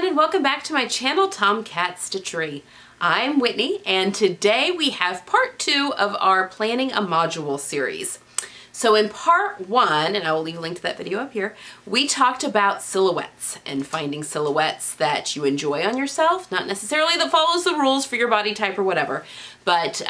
and welcome back to my channel, Tomcat Stitchery. I'm Whitney, and today we have part 2 of our Planning a Module series. So in part 1, and I will leave a link to that video up here, we talked about silhouettes and finding silhouettes that you enjoy on yourself, not necessarily that follows the rules for your body type or whatever, but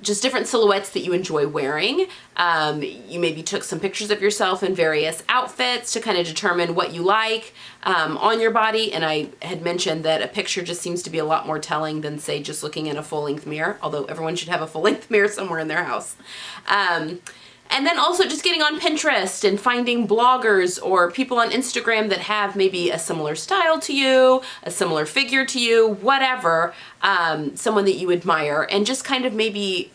just different silhouettes that you enjoy wearing. You maybe took some pictures of yourself in various outfits to kind of determine what you like on your body. And I had mentioned that a picture just seems to be a lot more telling than, say, just looking in a full-length mirror, although everyone should have a full-length mirror somewhere in their house. And then also just getting on Pinterest and finding bloggers or people on Instagram that have maybe a similar style to you, a similar figure to you, whatever, someone that you admire, and just kind of maybe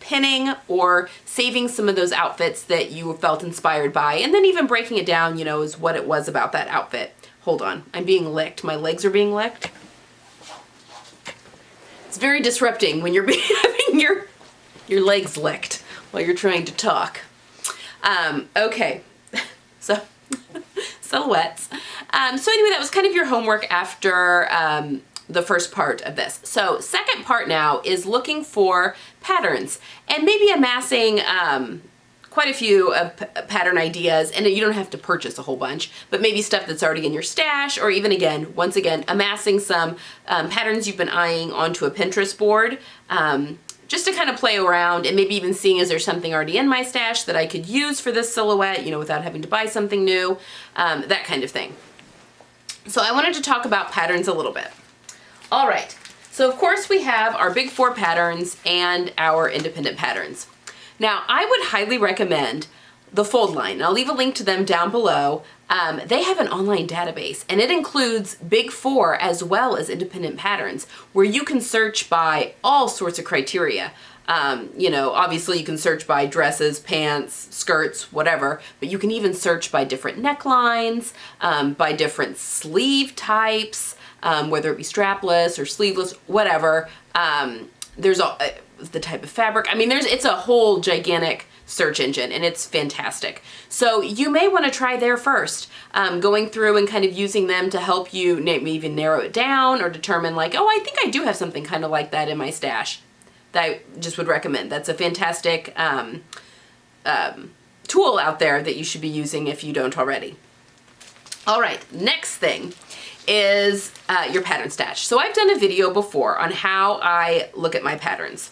pinning or saving some of those outfits that you felt inspired by, and then even breaking it down, you know, is what it was about that outfit. Hold on, I'm being licked. My legs are being licked. It's very disrupting when you're having your legs licked while you're trying to talk. Okay, so silhouettes. So anyway, that was kind of your homework after the first part of this. So second part now is looking for patterns and maybe amassing quite a few pattern ideas, and you don't have to purchase a whole bunch, but maybe stuff that's already in your stash, or even once again, amassing some patterns you've been eyeing onto a Pinterest board, just to kind of play around and maybe even seeing, is there something already in my stash that I could use for this silhouette, you know, without having to buy something new, that kind of thing. So I wanted to talk about patterns a little bit. All right, so of course we have our big 4 patterns and our independent patterns. Now, I would highly recommend the Fold Line. I'll leave a link to them down below. They have an online database, and it includes big 4 as well as independent patterns, where you can search by all sorts of criteria. You know, obviously you can search by dresses, pants, skirts, whatever, but you can even search by different necklines, by different sleeve types, whether it be strapless or sleeveless, whatever. There's the type of fabric. I mean, it's a whole gigantic search engine, and it's fantastic. So you may want to try there first, going through and kind of using them to help you maybe even narrow it down or determine, like, oh, I think I do have something kind of like that in my stash. That I just would recommend. That's a fantastic tool out there that you should be using if you don't already. All right, next thing is your pattern stash. So I've done a video before on how I look at my patterns.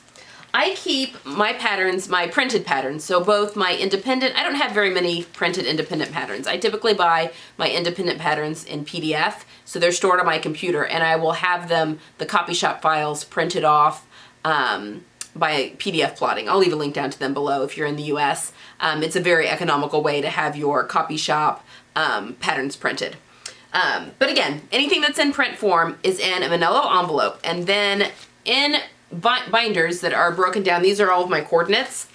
I keep my patterns, my printed patterns, so both my independent, I don't have very many printed independent patterns. I typically buy my independent patterns in PDF, so they're stored on my computer, and I will have them, the copy shop files, printed off by PDF plotting. I'll leave a link down to them below if you're in the US. It's a very economical way to have your copy shop patterns printed. But again, anything that's in print form is in a manila envelope, and then in binders that are broken down. These are all of my coordinates,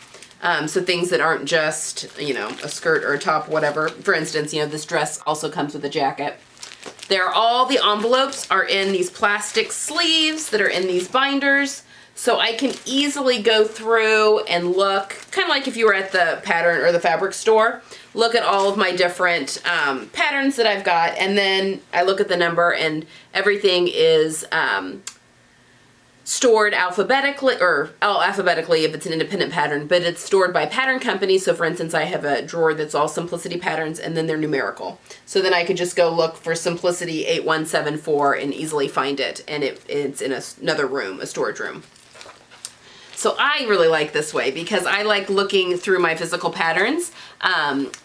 so things that aren't just, you know, a skirt or a top, whatever. For instance, you know, this dress also comes with a jacket. All the envelopes are in these plastic sleeves that are in these binders, so I can easily go through and look, kind of like if you were at the pattern or the fabric store, look at all of my different patterns that I've got, and then I look at the number, and everything is stored alphabetically, or alphabetically if it's an independent pattern, but it's stored by pattern company. So for instance, I have a drawer that's all Simplicity patterns, and then they're numerical. So then I could just go look for Simplicity 8174 and easily find it, and it's in another room, a storage room. So I really like this way because I like looking through my physical patterns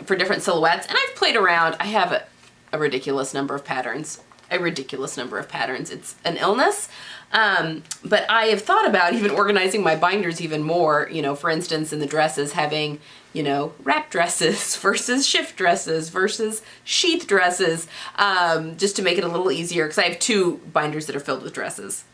for different silhouettes, and I've played around. I have a ridiculous number of patterns. It's an illness. But I have thought about even organizing my binders even more, you know, for instance, in the dresses, having, you know, wrap dresses versus shift dresses versus sheath dresses, just to make it a little easier, because I have 2 binders that are filled with dresses.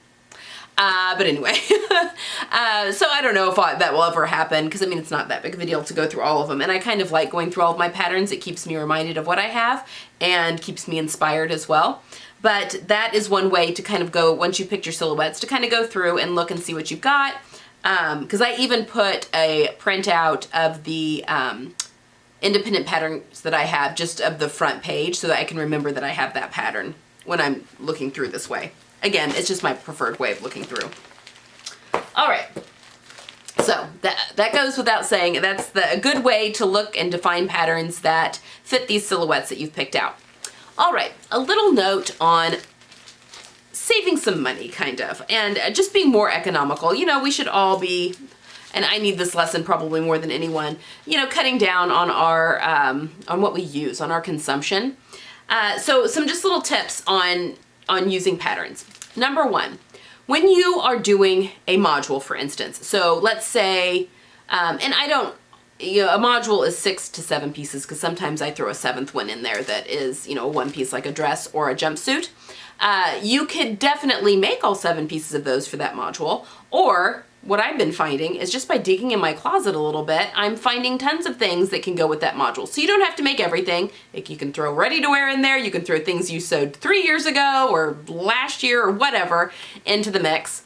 But anyway, so I don't know if that will ever happen, because I mean, it's not that big of a deal to go through all of them, and I kind of like going through all of my patterns. It keeps me reminded of what I have and keeps me inspired as well. But that is one way to kind of go, once you pick your silhouettes, to kind of go through and look and see what you've got. Because I even put a printout of the independent patterns that I have, just of the front page, so that I can remember that I have that pattern when I'm looking through this way. Again, it's just my preferred way of looking through. All right. So that goes without saying. That's a good way to look and define patterns that fit these silhouettes that you've picked out. All right, a little note on saving some money, kind of, and just being more economical. You know, we should all be, and I need this lesson probably more than anyone, you know, cutting down on our, on what we use, on our consumption. So some just little tips on using patterns. Number one, when you are doing a module, for instance, so let's say, and I don't, you know, a module is 6 to 7 pieces, because sometimes I throw a 7th one in there that is, you know, one piece like a dress or a jumpsuit. You could definitely make all 7 pieces of those for that module, or what I've been finding is just by digging in my closet a little bit, I'm finding tons of things that can go with that module. So you don't have to make everything. Like, you can throw ready to wear in there, you can throw things you sewed 3 years ago or last year or whatever into the mix.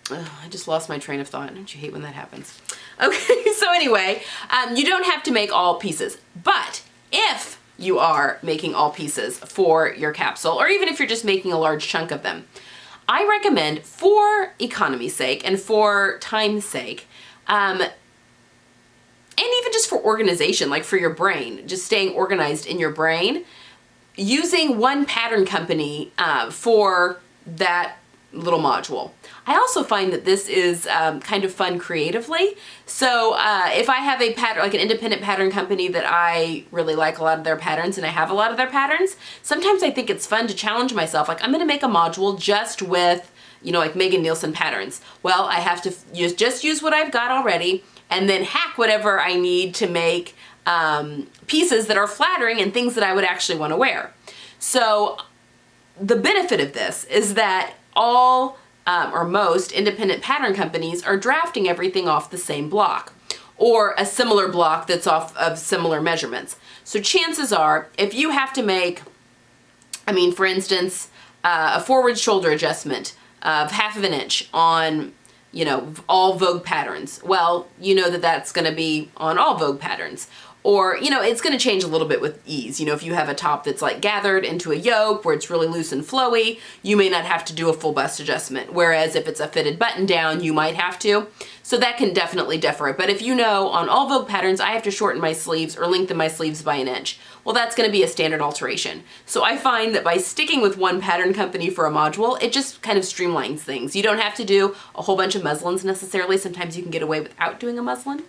I just lost my train of thought. Don't you hate when that happens? Okay, so anyway, you don't have to make all pieces, but if you are making all pieces for your capsule, or even if you're just making a large chunk of them, I recommend, for economy's sake and for time's sake, and even just for organization, like for your brain, just staying organized in your brain, using one pattern company for that little module. I also find that this is kind of fun creatively. So if I have a pattern, like an independent pattern company that I really like a lot of their patterns, and I have a lot of their patterns, sometimes I think it's fun to challenge myself. Like, I'm gonna make a module just with, you know, like Megan Nielsen patterns. Well, I have to just use what I've got already, and then hack whatever I need to make pieces that are flattering and things that I would actually want to wear. So the benefit of this is that all or most independent pattern companies are drafting everything off the same block, or a similar block that's off of similar measurements. So chances are, if you have to make, I mean, for instance, a forward shoulder adjustment of 1/2 inch on, you know, all Vogue patterns, well, you know that that's going to be on all Vogue patterns. Or, you know, it's going to change a little bit with ease. You know, if you have a top that's like gathered into a yoke where it's really loose and flowy, you may not have to do a full bust adjustment. Whereas if it's a fitted button down, you might have to. So that can definitely differ. But if you know on all Vogue patterns, I have to shorten my sleeves or lengthen my sleeves by 1 inch, well, that's going to be a standard alteration. So I find that by sticking with one pattern company for a module, it just kind of streamlines things. You don't have to do a whole bunch of muslins necessarily. Sometimes you can get away without doing a muslin.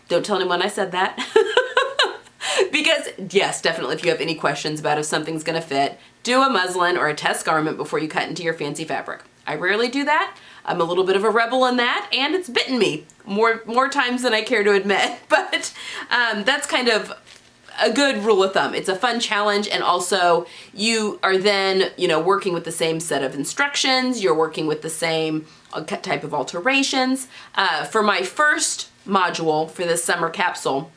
Don't tell anyone I said that. Because yes, definitely, if you have any questions about if something's gonna fit, do a muslin or a test garment before you cut into your fancy fabric. I rarely do that. I'm a little bit of a rebel in that, and it's bitten me more times than I care to admit. But that's kind of a good rule of thumb. It's a fun challenge, and also you are then, you know, working with the same set of instructions, you're working with the same type of alterations. For my first module for this summer capsule,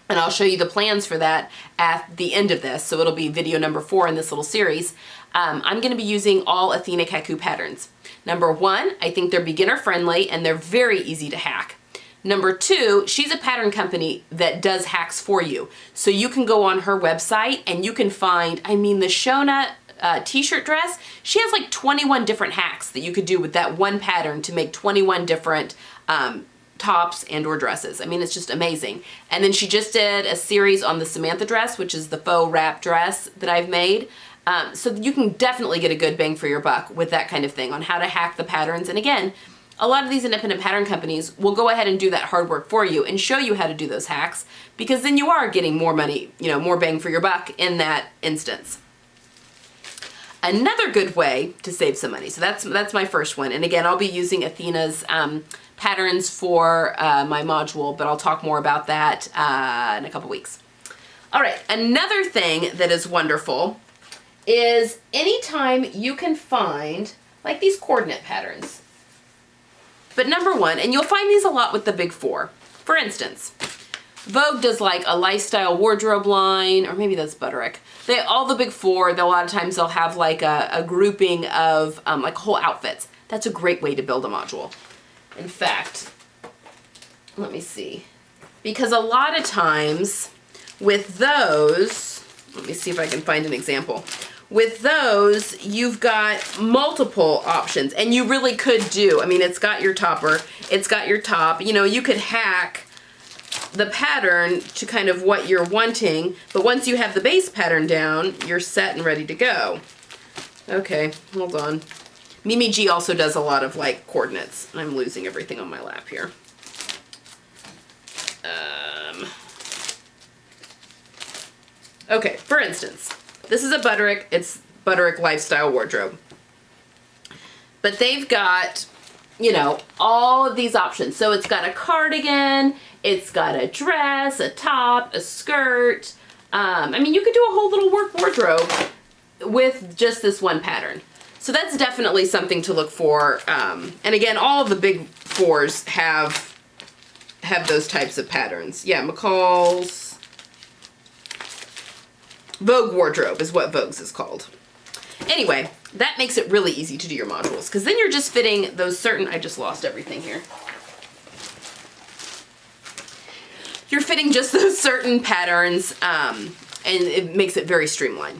and I'll show you the plans for that at the end of this, so it'll be video number 4 in this little series. I'm going to be using all Athena Kaku patterns. Number 1, I think they're beginner friendly and they're very easy to hack. Number 2, she's a pattern company that does hacks for you. So you can go on her website and you can find, I mean, the Shona t-shirt dress, she has like 21 different hacks that you could do with that one pattern to make 21 different tops and or dresses. I mean, it's just amazing. And then she just did a series on the Samantha dress, which is the faux wrap dress that I've made. So you can definitely get a good bang for your buck with that kind of thing on how to hack the patterns. And again, a lot of these independent pattern companies will go ahead and do that hard work for you and show you how to do those hacks, because then you are getting more money, you know, more bang for your buck in that instance. Another good way to save some money, so that's my first one. And again, I'll be using Athena's patterns for my module, but I'll talk more about that in a couple weeks. All right, another thing that is wonderful is anytime you can find like these coordinate patterns. But number 1, and you'll find these a lot with the big 4. For instance, Vogue does like a lifestyle wardrobe line, or maybe that's Butterick. All the big 4, a lot of times they'll have like a grouping of like whole outfits. That's a great way to build a module. In fact, let me see. Because a lot of times with those, Let me see if I can find an example. With those, you've got multiple options, and you really could do, I mean, it's got your topper, it's got your top, you know, you could hack the pattern to kind of what you're wanting, but once you have the base pattern down, you're set and ready to go. Okay, hold on. Mimi G also does a lot of like coordinates. I'm losing everything on my lap here. Okay, for instance, this is a Butterick, it's Butterick Lifestyle Wardrobe. But they've got, you know, all of these options. So it's got a cardigan, it's got a dress, a top, a skirt. I mean, you could do a whole little work wardrobe with just this one pattern. So that's definitely something to look for. And again, all of the big fours have those types of patterns. Yeah, McCall's Vogue Wardrobe is what Vogue's is called. Anyway, that makes it really easy to do your modules, because then you're just fitting those certain, I just lost everything here. You're fitting just those certain patterns, and it makes it very streamlined.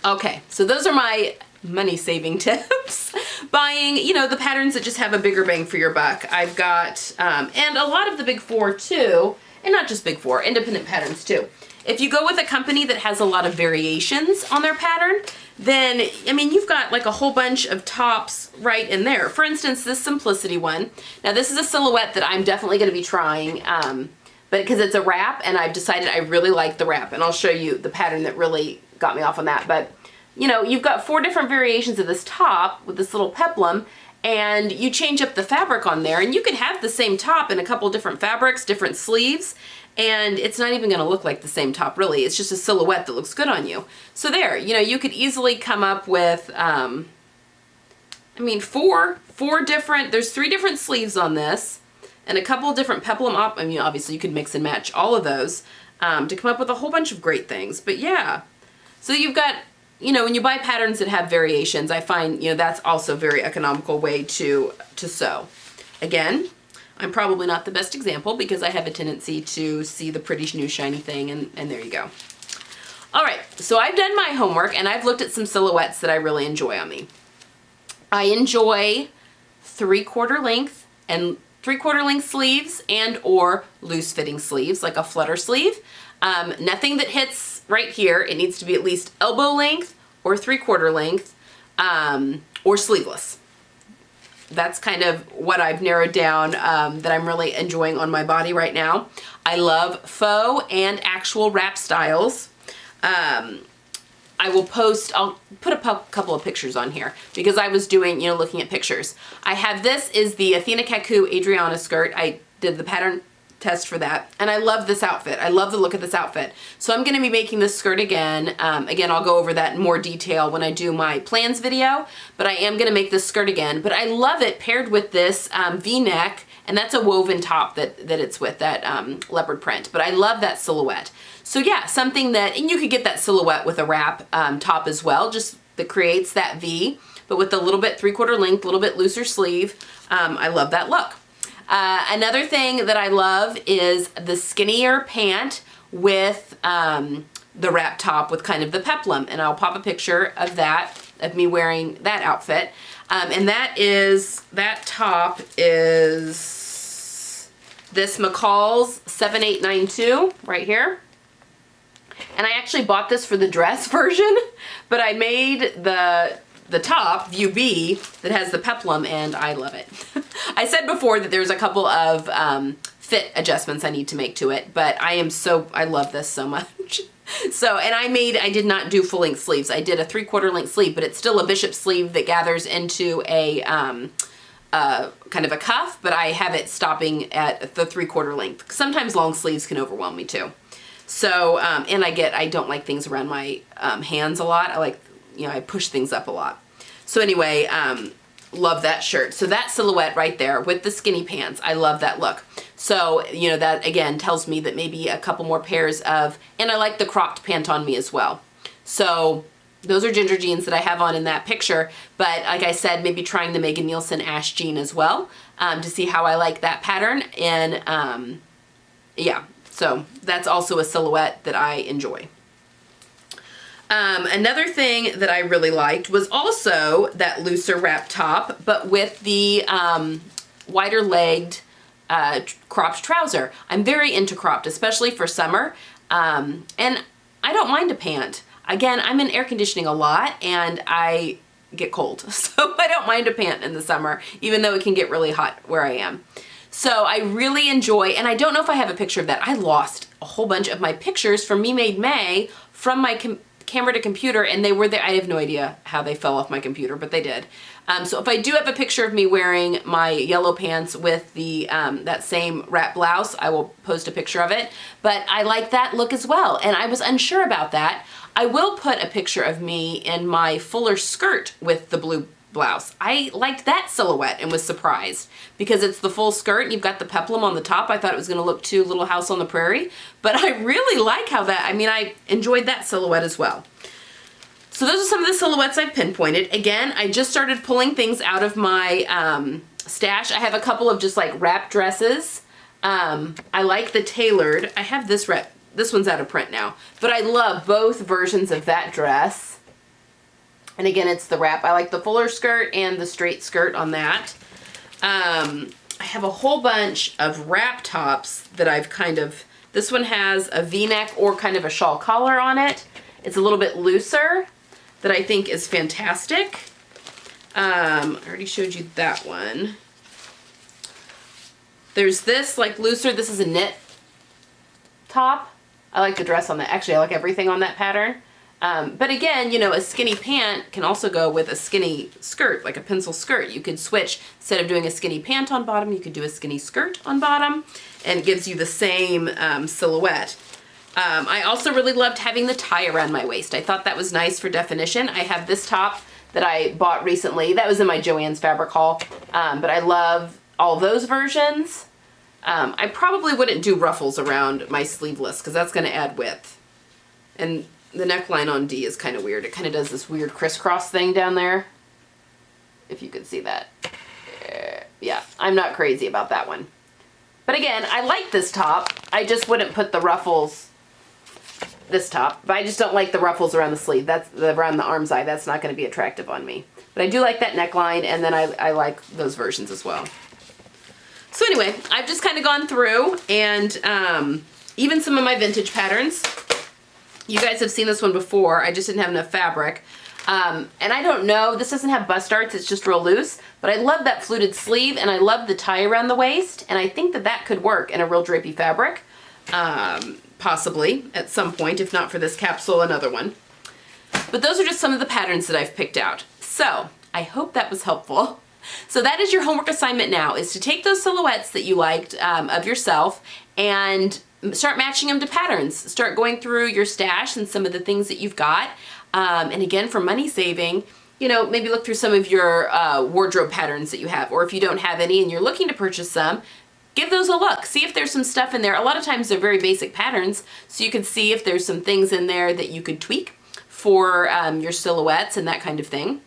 Okay, so those are my money saving tips. Buying, you know, the patterns that just have a bigger bang for your buck. I've got, and a lot of the big four too, and not just big four, independent patterns too. If you go with a company that has a lot of variations on their pattern, then, I mean, you've got like a whole bunch of tops right in there. For instance, this Simplicity one. Now this is a silhouette that I'm definitely going to be trying, but because it's a wrap, and I've decided I really like the wrap, and I'll show you the pattern that really got me off on that. But, you know, you've got 4 different variations of this top with this little peplum, and you change up the fabric on there, and you could have the same top in a couple different fabrics, different sleeves, and it's not even gonna look like the same top really. It's just a silhouette that looks good on you. So there, you know, you could easily come up with, I mean, four different, there's 3 different sleeves on this, and a couple of different peplum I mean, obviously you could mix and match all of those to come up with a whole bunch of great things. But yeah, so you've got, you know, when you buy patterns that have variations, I find, you know, that's also a very economical way to sew. Again, I'm probably not the best example because I have a tendency to see the pretty new shiny thing, and there you go. All right, so I've done my homework and I've looked at some silhouettes that I really enjoy on me. I enjoy 3/4 length and 3/4 length sleeves and or loose fitting sleeves, like a flutter sleeve. Nothing that hits right here. It needs to be at least elbow length or 3/4 length, or sleeveless. That's kind of what I've narrowed down that I'm really enjoying on my body right now. I love faux and actual wrap styles. I will post, I'll put a couple of pictures on here because I was doing, you know, looking at pictures. I have, this is the Athena Kaku Adriana skirt. I did the pattern test for that, and I love this outfit. I love the look of this outfit. So I'm going to be making this skirt again. Again, I'll go over that in more detail when I do my plans video, but I am going to make this skirt again. But I love it paired with this V-neck, and that's a woven top that it's with, that leopard print. But I love that silhouette. So yeah, something that, and you could get that silhouette with a wrap top as well, just that creates that V, but with a little bit 3/4 length, a little bit looser sleeve. I love that look. Another thing that I love is the skinnier pant with the wrap top with kind of the peplum, and I'll pop a picture of that, of me wearing that outfit. And that top is this McCall's 7892 right here. And I actually bought this for the dress version, but I made the top, View B, that has the peplum, and I love it. I said before that there's a couple of fit adjustments I need to make to it, but I love this so much. So, and I did not do full length sleeves. I did a 3/4 length sleeve, but it's still a bishop sleeve that gathers into a kind of a cuff, but I have it stopping at the 3/4 length. Sometimes long sleeves can overwhelm me too. So, and I don't like things around my hands a lot. I like, you know, I push things up a lot. So anyway, love that shirt. So that silhouette right there with the skinny pants, I love that look. So, you know, that again tells me that maybe a couple more pairs of, and I like the cropped pant on me as well. So those are ginger jeans that I have on in that picture. But like I said, maybe trying the Megan Nielsen Ash jean as well to see how I like that pattern. And yeah, so that's also a silhouette that I enjoy. Another thing that I really liked was also that looser wrap top, but with the wider legged cropped trouser. I'm very into cropped, especially for summer. And I don't mind a pant. Again, I'm in air conditioning a lot and I get cold. So I don't mind a pant in the summer, even though it can get really hot where I am. So I really enjoy, and I don't know if I have a picture of that. I lost a whole bunch of my pictures from Me Made May from my camera to computer, and they were there. I have no idea how they fell off my computer, but they did. So if I do have a picture of me wearing my yellow pants with the that same wrap blouse, I will post a picture of it. But I like that look as well, and I was unsure about that. I will put a picture of me in my fuller skirt with the blue blouse. I liked that silhouette and was surprised because it's the full skirt and you've got the peplum on the top. I thought it was going to look too Little House on the Prairie, but I really like how that, I mean, I enjoyed that silhouette as well. So those are some of the silhouettes I've pinpointed. Again, I just started pulling things out of my stash. I have a couple of just like wrap dresses. I like the tailored. I have this wrap. This one's out of print now, but I love both versions of that dress. And again, it's the wrap. I like the fuller skirt and the straight skirt on that. I have a whole bunch of wrap tops that I've kind of, this one has a V-neck or kind of a shawl collar on it. It's a little bit looser that I think is fantastic. I already showed you that one. There's this like looser, this is a knit top. I like the dress on that. Actually, I like everything on that pattern. But again, you know, a skinny pant can also go with a skinny skirt, like a pencil skirt. You could switch, instead of doing a skinny pant on bottom, you could do a skinny skirt on bottom, and it gives you the same silhouette. I also really loved having the tie around my waist. I thought that was nice for definition. I have this top that I bought recently. That was in my Joann's fabric haul, but I love all those versions. I probably wouldn't do ruffles around my sleeveless because that's going to add width. And the neckline on D is kind of weird. It kind of does this weird crisscross thing down there. If you could see that. Yeah, I'm not crazy about that one. But again, I like this top. I just wouldn't put the ruffles, this top, but I just don't like the ruffles around the sleeve. That's around the arm's eye. That's not going to be attractive on me. But I do like that neckline, and then I like those versions as well. So anyway, I've just kind of gone through, and even some of my vintage patterns. You guys have seen this one before. I just didn't have enough fabric. And I don't know, this doesn't have bust darts, it's just real loose, but I love that fluted sleeve, and I love the tie around the waist, and I think that that could work in a real drapey fabric, possibly at some point, if not for this capsule, another one. But those are just some of the patterns that I've picked out. So I hope that was helpful. So that is your homework assignment now, is to take those silhouettes that you liked of yourself and start matching them to patterns. Start going through your stash and some of the things that you've got. And again, for money saving, you know, maybe look through some of your wardrobe patterns that you have, or if you don't have any and you're looking to purchase some, give those a look. See if there's some stuff in there. A lot of times they're very basic patterns, so you can see if there's some things in there that you could tweak for your silhouettes and that kind of thing.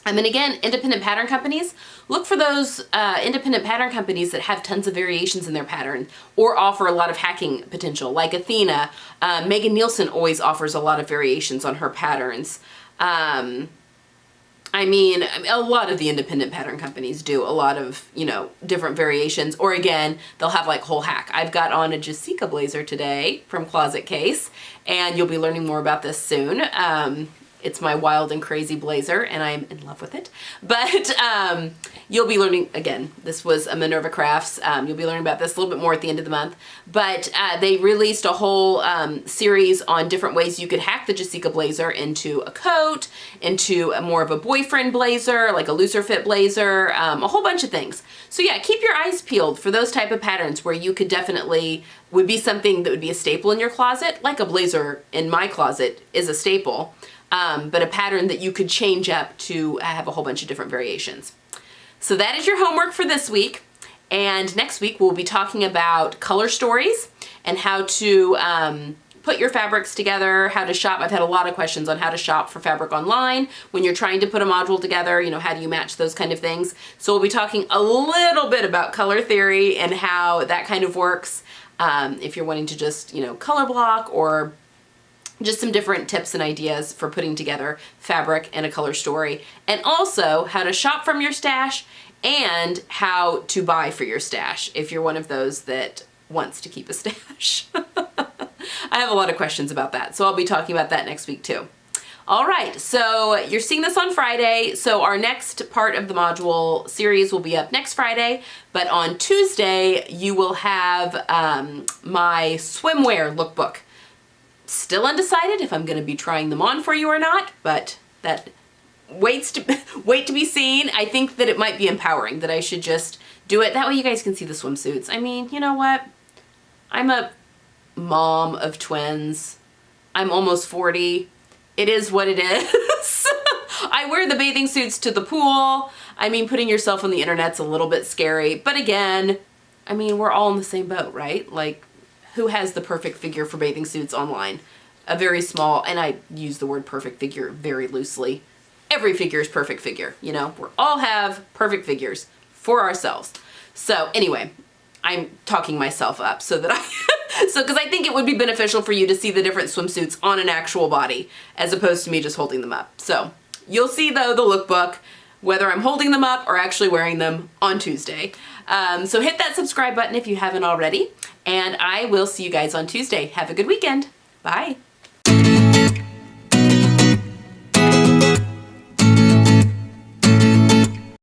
And again, independent pattern companies, look for those independent pattern companies that have tons of variations in their pattern or offer a lot of hacking potential, like Athena. Megan Nielsen always offers a lot of variations on her patterns. I mean, a lot of the independent pattern companies do a lot of, you know, different variations, or again, they'll have like whole hack. I've got on a Jessica blazer today from Closet Case, and you'll be learning more about this soon. It's my wild and crazy blazer, and I'm in love with it. But you'll be learning, again, this was a Minerva Crafts. You'll be learning about this a little bit more at the end of the month. But they released a whole series on different ways you could hack the Jessica blazer into a coat, into more of a boyfriend blazer, like a looser fit blazer, a whole bunch of things. So yeah, keep your eyes peeled for those type of patterns where you could definitely, would be something that would be a staple in your closet, like a blazer in my closet is a staple. But a pattern that you could change up to have a whole bunch of different variations. So that is your homework for this week. And next week we'll be talking about color stories and how to put your fabrics together, how to shop. I've had a lot of questions on how to shop for fabric online when you're trying to put a module together, you know, how do you match those kind of things. So we'll be talking a little bit about color theory and how that kind of works. If you're wanting to just, you know, color block or just some different tips and ideas for putting together fabric and a color story, and also how to shop from your stash and how to buy for your stash if you're one of those that wants to keep a stash. I have a lot of questions about that, so I'll be talking about that next week too. All right, so you're seeing this on Friday, so our next part of the module series will be up next Friday, but on Tuesday you will have my swimwear lookbook. Still undecided if I'm going to be trying them on for you or not, but that wait to be seen. I think that it might be empowering, that I should just do it. That way you guys can see the swimsuits. I mean, you know what? I'm a mom of twins. I'm almost 40. It is what it is. I wear the bathing suits to the pool. I mean, putting yourself on the internet's a little bit scary, but again, I mean, we're all in the same boat, right? Like, who has the perfect figure for bathing suits online? A very small, and I use the word perfect figure very loosely. Every figure is perfect figure, you know? We all have perfect figures for ourselves. So anyway, I'm talking myself up so that because I think it would be beneficial for you to see the different swimsuits on an actual body as opposed to me just holding them up. So you'll see though the lookbook, whether I'm holding them up or actually wearing them on Tuesday. So hit that subscribe button if you haven't already, and I will see you guys on Tuesday. Have a good weekend. Bye.